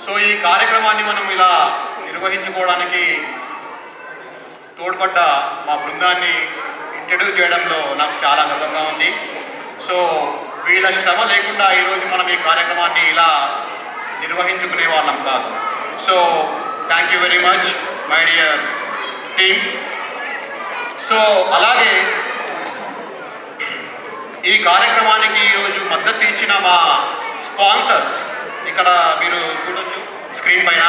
So ఈ కార్యక్రమాన్ని మనం ఇలా నిర్వహించుకోవడానికి తోడ్పడ్డ మా బృందాన్ని ఇంట్రడ్యూస్ చేయడంలో నాకు చాలా గర్వంగా ఉంది. సో వీళ్ళ శ్రమ లేకుండా ఈరోజు మనం ఈ కార్యక్రమాన్ని ఇలా నిర్వహించుకునే వాళ్ళం కాదు. So thank you very much my dear team. So అలాగే ఈ కార్యక్రమానికి ఈరోజు మద్దతు ఇచ్చిన మా స్పాన్సర్స్ ఇక్కడ మీరు చూడొచ్చు స్క్రీన్ పైన.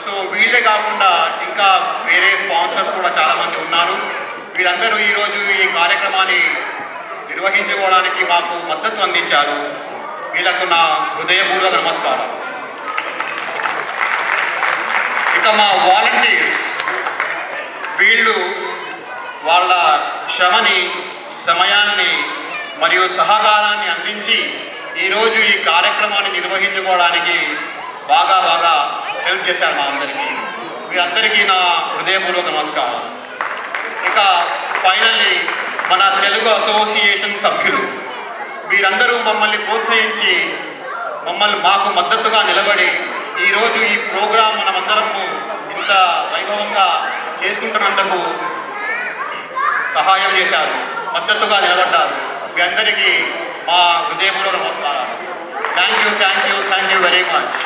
సో వీళ్ళే కాకుండా ఇంకా వేరే స్పాన్సర్స్ కూడా చాలామంది ఉన్నారు. వీళ్ళందరూ ఈరోజు ఈ కార్యక్రమాన్ని నిర్వహించుకోవడానికి మాకు మద్దతు అందించారు. వీళ్ళకు నా హృదయపూర్వక నమస్కారం. ఇక మా వాలంటీర్స్, వీళ్ళు వాళ్ళ శ్రమని, సమయాన్ని మరియు సహకారాన్ని అందించి ఈరోజు ఈ కార్యక్రమాన్ని నిర్వహించుకోవడానికి బాగా హెల్ప్ చేశారు మా అందరికీ. వీరందరికీ నా హృదయపూర్వక నమస్కారం. ఇక ఫైనల్లీ మన తెలుగు అసోసియేషన్ సభ్యులు, వీరందరూ మమ్మల్ని ప్రోత్సహించి మాకు మద్దతుగా నిలబడి ఈరోజు ఈ ప్రోగ్రాం మనమందరము ఇంత వైభవంగా చేసుకుంటున్నందుకు సహాయం చేశారు, మద్దతుగా నిలబడ్డారు. మీ అందరికీ మా హృదయపూర్వక నమస్కారాలు. Thank you very much.